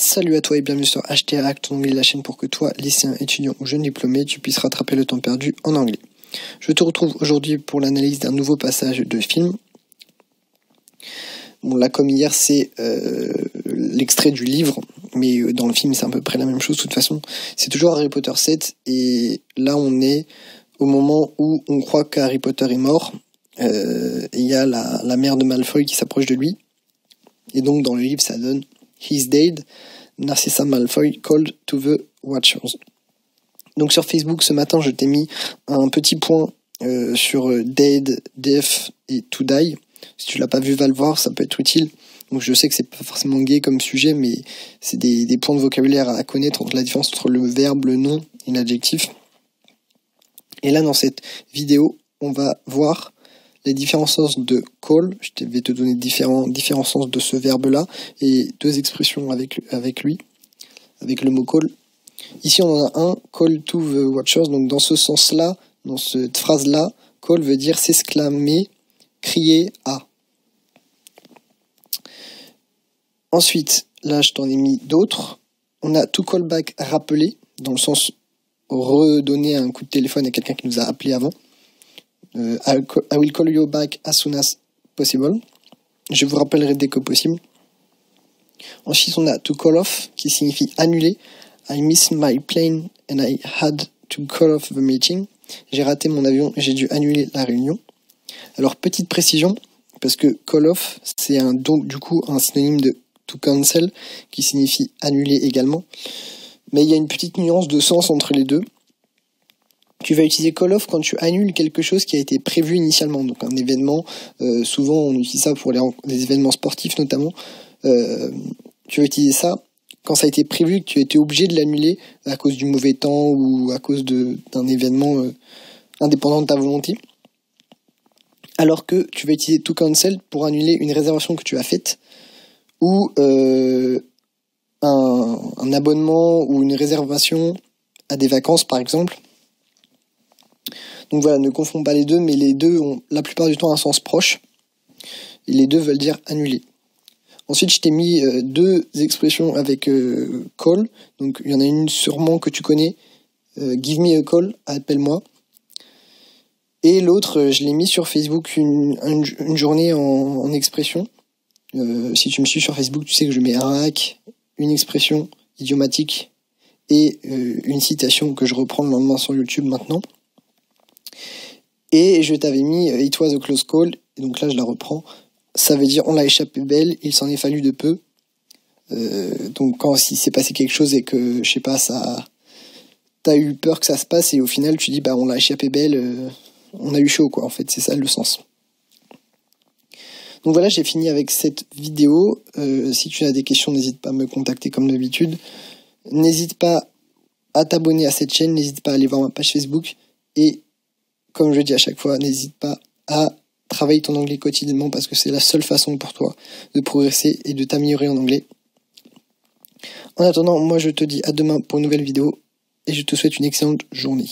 Salut à toi et bienvenue sur HTA, ton anglais, la chaîne pour que toi, lycéen, étudiant ou jeune diplômé, tu puisses rattraper le temps perdu en anglais. Je te retrouve aujourd'hui pour l'analyse d'un nouveau passage de film. Bon, là, comme hier, c'est l'extrait du livre, mais dans le film, c'est à peu près la même chose de toute façon. C'est toujours Harry Potter 7, et là, on est au moment où on croit qu'Harry Potter est mort. Il y a la mère de Malfoy qui s'approche de lui, et donc dans le livre, ça donne « He's dead ». Narcissa Malfoy called to the Watchers. Donc sur Facebook ce matin je t'ai mis un petit point sur dead, death et to die. Si tu l'as pas vu, va le voir, ça peut être utile. Donc je sais que c'est pas forcément gay comme sujet, mais c'est des points de vocabulaire à connaître entre la différence entre le verbe, le nom et l'adjectif. Et là dans cette vidéo on va voir les différents sens de call. Je vais te donner différents sens de ce verbe-là et deux expressions avec lui, avec le mot call. Ici, on en a un, call to the watchers. Donc, dans ce sens-là, dans cette phrase-là, call veut dire s'exclamer, crier à. Ensuite, là, je t'en ai mis d'autres. On a to call back, rappeler, dans le sens redonner un coup de téléphone à quelqu'un qui nous a appelé avant. I will call you back as soon as possible. Je vous rappellerai dès que possible. Ensuite, on a to call off, qui signifie annuler. I missed my plane and I had to call off the meeting. J'ai raté mon avion et j'ai dû annuler la réunion. Alors, petite précision, parce que call off, c'est donc du coup un synonyme de to cancel, qui signifie annuler également. Mais il y a une petite nuance de sens entre les deux. Tu vas utiliser call off quand tu annules quelque chose qui a été prévu initialement, donc un événement, souvent on utilise ça pour les événements sportifs notamment, tu vas utiliser ça quand ça a été prévu, que tu as été obligé de l'annuler à cause du mauvais temps ou à cause d'un événement indépendant de ta volonté, alors que tu vas utiliser to cancel pour annuler une réservation que tu as faite, ou un abonnement ou une réservation à des vacances par exemple. Donc voilà, ne confonds pas les deux, mais les deux ont la plupart du temps un sens proche. Et les deux veulent dire annuler. Ensuite, je t'ai mis deux expressions avec call. Donc il y en a une sûrement que tu connais. Give me a call, appelle-moi. Et l'autre, je l'ai mis sur Facebook une journée en expression. Si tu me suis sur Facebook, tu sais que je mets un hack, une expression idiomatique et une citation que je reprends le lendemain sur YouTube maintenant. Et je t'avais mis It was a close call, et donc là je la reprends. Ça veut dire on l'a échappé belle, il s'en est fallu de peu. Donc quand s'il s'est passé quelque chose et que, je sais pas, t'as eu peur que ça se passe et au final tu dis bah on l'a échappé belle, on a eu chaud quoi, en fait c'est ça le sens. Donc voilà, j'ai fini avec cette vidéo. Si tu as des questions, n'hésite pas à me contacter comme d'habitude. N'hésite pas à t'abonner à cette chaîne, n'hésite pas à aller voir ma page Facebook et comme je dis à chaque fois, n'hésite pas à travailler ton anglais quotidiennement parce que c'est la seule façon pour toi de progresser et de t'améliorer en anglais. En attendant, moi je te dis à demain pour une nouvelle vidéo et je te souhaite une excellente journée.